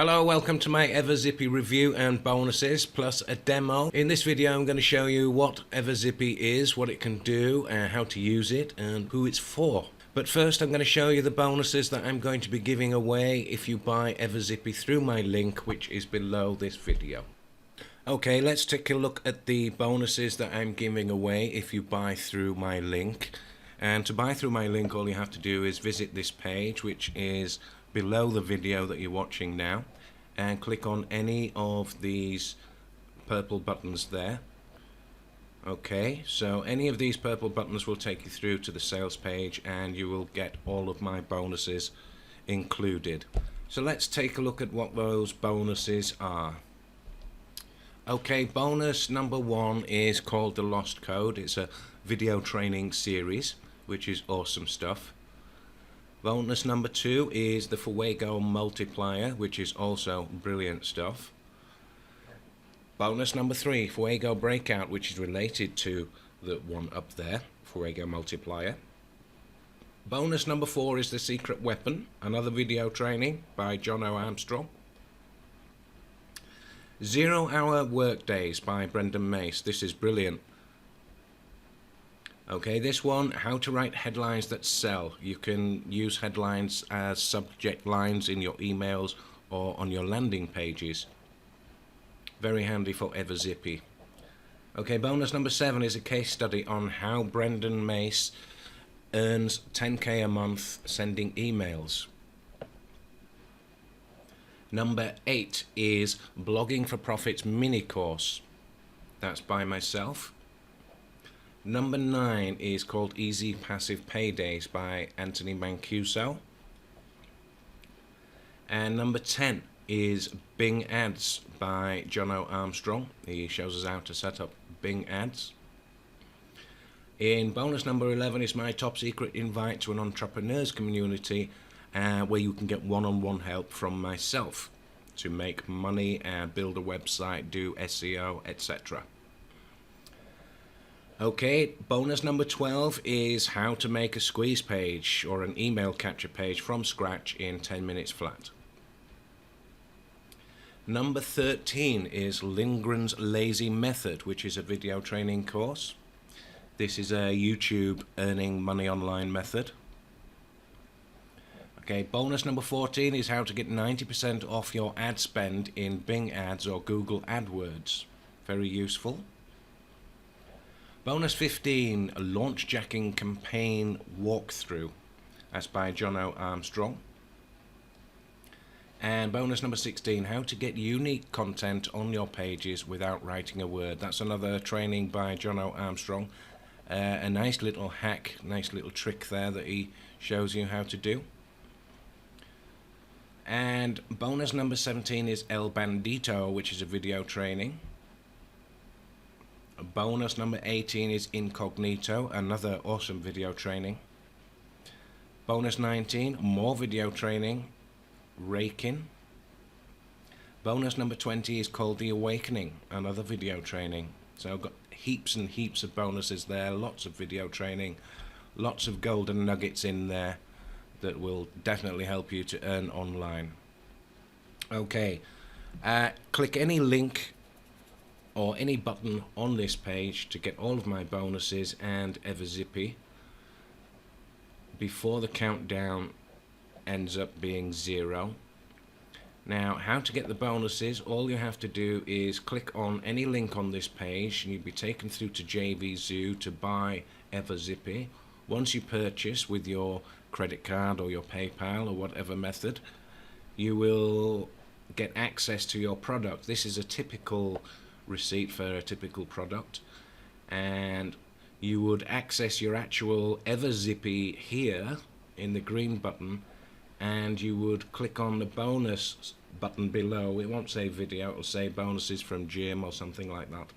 Hello, welcome to my EverZippy review and bonuses plus a demo. In this video I'm going to show you what EverZippy is, what it can do, how to use it and who it's for. But first I'm going to show you the bonuses that I'm going to be giving away if you buy EverZippy through my link, which is below this video. Okay, let's take a look at the bonuses that I'm giving away if you buy through my link. And to buy through my link, all you have to do is visit this page, which is below the video that you're watching now, and click on any of these purple buttons there. Okay, so any of these purple buttons will take you through to the sales page and you will get all of my bonuses included. So let's take a look at what those bonuses are. Okay, bonus number 1 is called the Lost Code. It's a video training series, which is awesome stuff. Bonus number 2 is the Fuego multiplier, which is also brilliant stuff. Bonus number 3, Fuego breakout, which is related to the one up there, Fuego multiplier. Bonus number 4 is the secret weapon, another video training by John O. Armstrong. 0 Hour Workdays by Brendan Mace. This is brilliant. Okay, this one, how to write headlines that sell. You can use headlines as subject lines in your emails or on your landing pages. Very handy for EverZippy. Okay, bonus number 7 is a case study on how Brendan Mace earns 10k a month sending emails. Number 8 is Blogging for Profits mini course. That's by myself. Number 9 is called Easy Passive Paydays by Anthony Mancuso. And number 10 is Bing Ads by John O. Armstrong. He shows us how to set up Bing Ads. In bonus number 11 is my top secret invite to an entrepreneurs community where you can get one-on-one help from myself to make money, build a website, do SEO, etc. Okay, bonus number 12 is how to make a squeeze page or an email capture page from scratch in 10 minutes flat. Number 13 is Lindgren's Lazy Method, which is a video training course. This is a YouTube earning money online method. Okay, bonus number 14 is how to get 90% off your ad spend in Bing Ads or Google AdWords. Very useful. Bonus 15, a launch jacking campaign walkthrough. That's by John O. Armstrong. And bonus number 16, how to get unique content on your pages without writing a word. That's another training by John O. Armstrong. A nice little hack, nice little trick there that he shows you how to do. And bonus number 17 is El Bandito, which is a video training. Bonus number 18 is Incognito, another awesome video training. Bonus 19, more video training, Raking. Bonus number 20 is called The Awakening, another video training. So I've got heaps and heaps of bonuses there, lots of video training, lots of golden nuggets in there that will definitely help you to earn online. Okay, click any link or any button on this page to get all of my bonuses and EverZippy before the countdown ends up being 0. Now, how to get the bonuses, all you have to do is click on any link on this page and you'll be taken through to JVZoo to buy EverZippy. Once you purchase with your credit card or your PayPal or whatever method, you will get access to your product. This is a typical receipt for a typical product, and you would access your actual EverZippy here in the green button, and you would click on the bonus button below. It won't say video, it will say bonuses from Jim or something like that.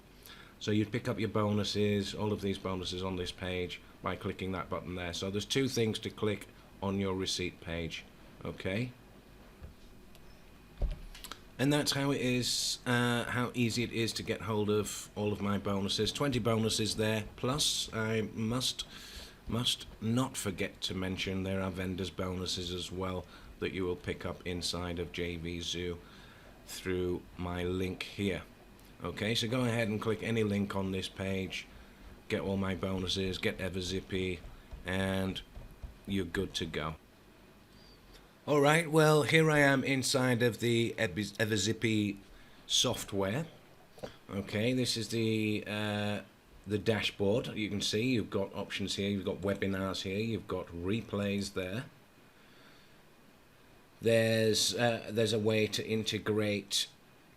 So you'd pick up your bonuses, all of these bonuses on this page by clicking that button there. So there's 2 things to click on your receipt page. Okay, and that's how it is, how easy it is to get hold of all of my bonuses. 20 bonuses there, plus I must not forget to mention there are vendors bonuses as well that you will pick up inside of JVZoo through my link here. Okay, so go ahead and click any link on this page, get all my bonuses, get EverZippy, and you're good to go. Alright, well, here I am inside of the EverZippy software. Okay, this is the dashboard. You can see you've got options here, you've got webinars here, you've got replays there. There's a way to integrate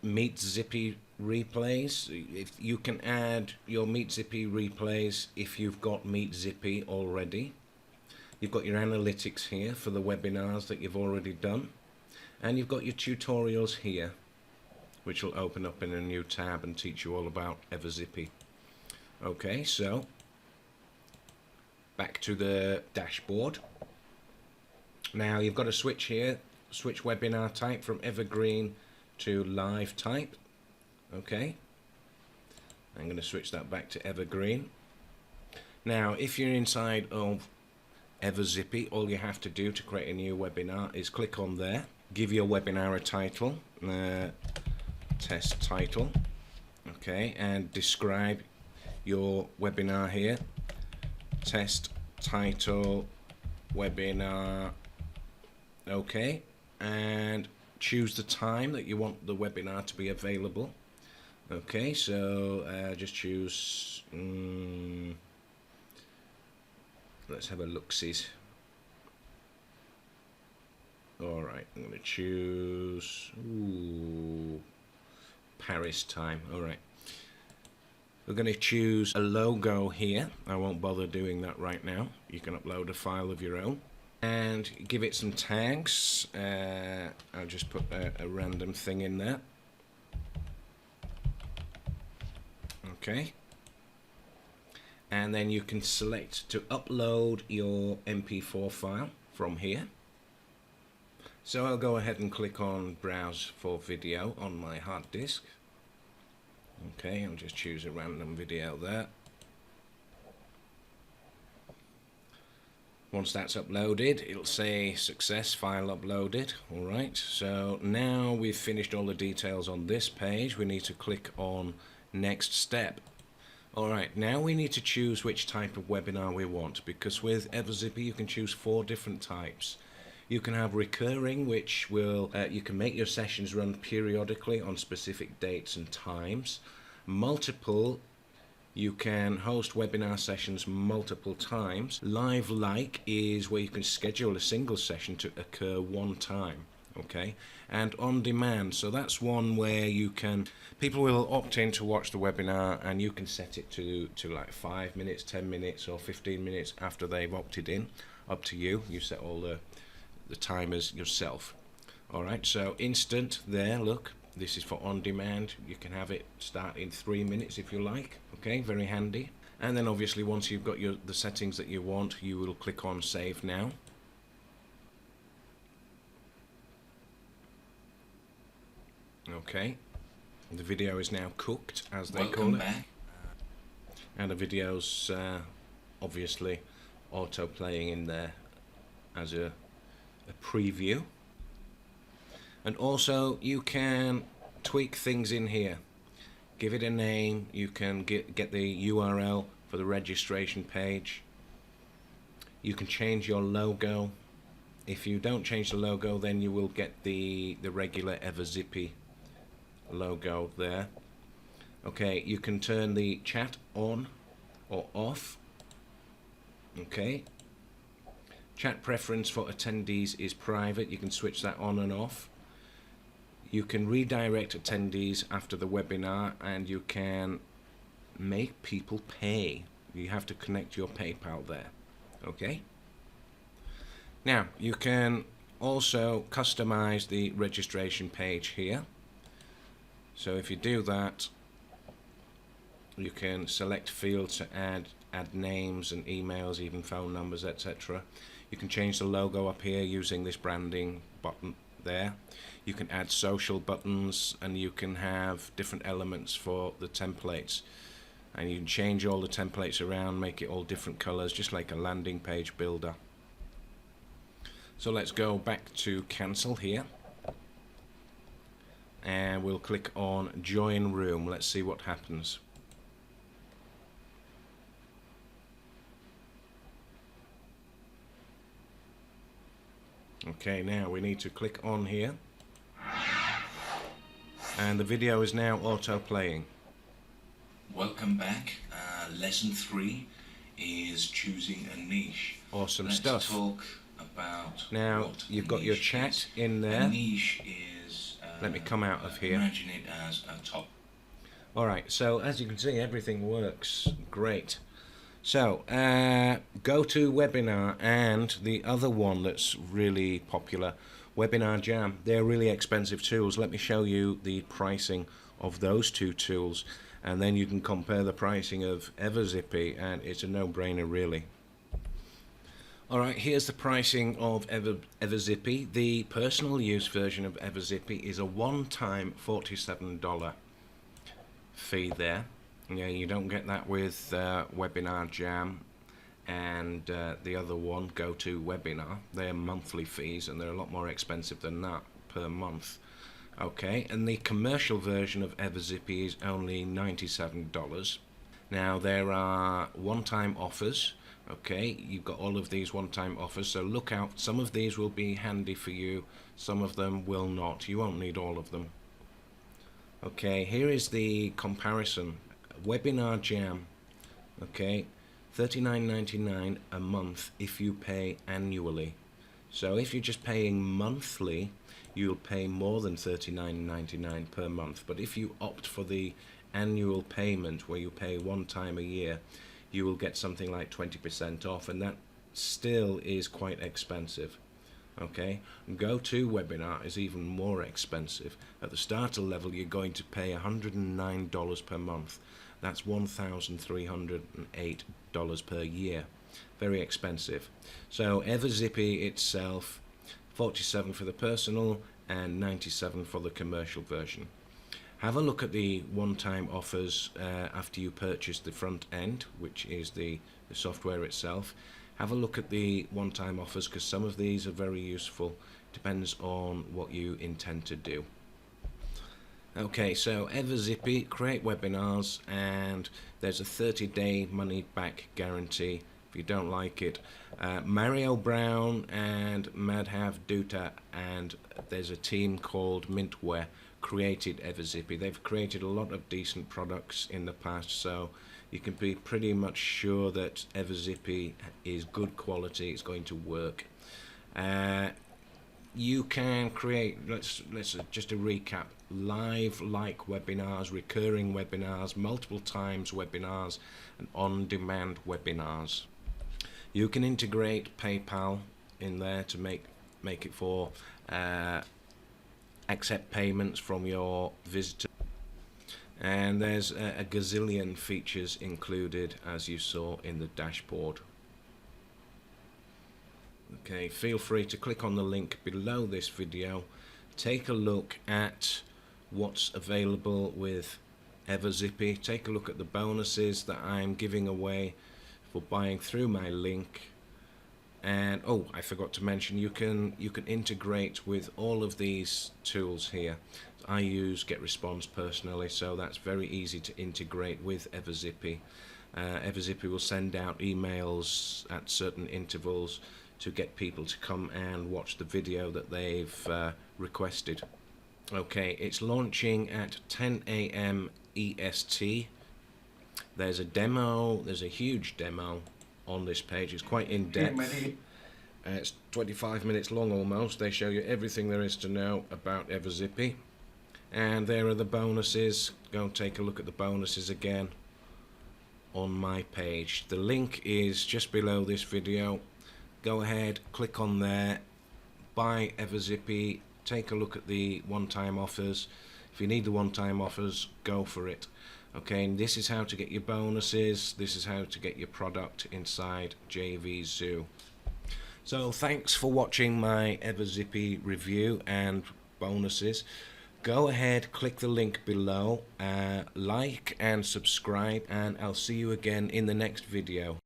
MeetZippy replays. If you can add your MeetZippy replays if you've got MeetZippy already. You've got your analytics here for the webinars that you've already done, and you've got your tutorials here, which will open up in a new tab and teach you all about EverZippy. Okay, so back to the dashboard. Now you've got a switch here, switch webinar type from evergreen to live type. Okay, I'm going to switch that back to evergreen. Now if you're inside of EverZippy, all you have to do to create a new webinar is click on there, give your webinar a title, test title, okay, and describe your webinar here, test title webinar, okay, and choose the time that you want the webinar to be available. Okay, so just choose let's have a look-sees. Alright, I'm going to choose Paris time. Alright. We're going to choose a logo here. I won't bother doing that right now. You can upload a file of your own. And give it some tags. I'll just put a random thing in there. Okay. And then you can select to upload your MP4 file from here. So I'll go ahead and click on Browse for Video on my hard disk. Okay, I'll just choose a random video there. Once that's uploaded, it'll say Success File Uploaded. Alright, so now we've finished all the details on this page. We need to click on Next Step. Alright, now we need to choose which type of webinar we want, because with EverZippy you can choose 4 different types. You can have recurring, which will you can make your sessions run periodically on specific dates and times. Multiple, you can host webinar sessions multiple times. Live like is where you can schedule a single session to occur one time. Okay, and on demand, so that's one where you can, people will opt in to watch the webinar and you can set it to like 5 minutes, 10 minutes or 15 minutes after they've opted in. Up to you, you set all the timers yourself. Alright, so instant there, look, this is for on demand. You can have it start in 3 minutes if you like. Okay, very handy. And then obviously once you've got the settings that you want, you will click on Save Now. Okay, the video is now cooked, as they call it. Back. And the video's obviously auto playing in there as a preview. And also you can tweak things in here. Give it a name. You can get the URL for the registration page. You can change your logo. If you don't change the logo, then you will get the regular EverZippy logo there. Okay, you can turn the chat on or off. Okay, chat preference for attendees is private. You can switch that on and off. You can redirect attendees after the webinar, and you can make people pay. You have to connect your PayPal there. Okay, now you can also customize the registration page here. So if you do that, you can select fields to add names and emails, even phone numbers, etc. You can change the logo up here using this branding button there. You can add social buttons, and you can have different elements for the templates. And you can change all the templates around, make it all different colors, just like a landing page builder. So let's go back to cancel here, and we'll click on join room. Let's see what happens. Okay, now we need to click on here, and the video is now auto playing. Welcome back. Lesson 3 is choosing a niche. Awesome Let's stuff. Talk about now what you've got your chat is. in there. A niche is, let me come out of here. Imagine it as a top. Alright, so as you can see, everything works great. So GoToWebinar and the other one that's really popular, WebinarJam, they're really expensive tools. Let me show you the pricing of those two tools, and then you can compare the pricing of EverZippy, and it's a no-brainer really. Alright, here's the pricing of EverZippy. The personal use version of EverZippy is a one-time $47 fee there. Yeah, you don't get that with WebinarJam and the other one, GoToWebinar. They're monthly fees, and they're a lot more expensive than that per month. Okay, and the commercial version of EverZippy is only $97. Now there are one-time offers. Okay, you've got all of these one-time offers, so look out. Some of these will be handy for you, some of them will not. You won't need all of them. Okay, here is the comparison. WebinarJam, okay, $39.99 a month if you pay annually. So if you're just paying monthly, you'll pay more than $39.99 per month. But if you opt for the annual payment, where you pay one time a year, you will get something like 20% off, and that still is quite expensive. Okay, GoToWebinar is even more expensive. At the starter level, you're going to pay $109 per month. That's $1,308 per year. Very expensive. So EverZippy itself, $47 for the personal and $97 for the commercial version. Have a look at the one-time offers after you purchase the front end, which is the software itself. Have a look at the one-time offers, because some of these are very useful. Depends on what you intend to do. Okay, so EverZippy, create webinars, and there's a 30-day money-back guarantee if you don't like it. Mario Brown and Madhav Dutta, and there's a team called Mintware, created EverZippy. They've created a lot of decent products in the past, so you can be pretty much sure that EverZippy is good quality. It's going to work. You can create, let's just a recap, live like webinars, recurring webinars, multiple times webinars, and on-demand webinars. You can integrate PayPal in there to make it for accept payments from your visitors. And there's a gazillion features included, as you saw in the dashboard. Okay, feel free to click on the link below this video. Take a look at what's available with EverZippy. Take a look at the bonuses that I'm giving away for buying through my link. And oh, I forgot to mention, you can integrate with all of these tools here. I use GetResponse personally, so that's very easy to integrate with EverZippy. EverZippy will send out emails at certain intervals to get people to come and watch the video that they've requested. Okay, it's launching at 10 AM EST. There's a demo, there's a huge demo on this page. It's quite in-depth. It's 25 minutes long almost. They show you everything there is to know about EverZippy. And there are the bonuses. Go and take a look at the bonuses again on my page. The link is just below this video. Go ahead, click on there, buy EverZippy, take a look at the one-time offers. If you need the one-time offers, go for it. Okay, and this is how to get your bonuses. This is how to get your product inside JV Zoo. So thanks for watching my EverZippy review and bonuses. Go ahead, click the link below, like and subscribe, and I'll see you again in the next video.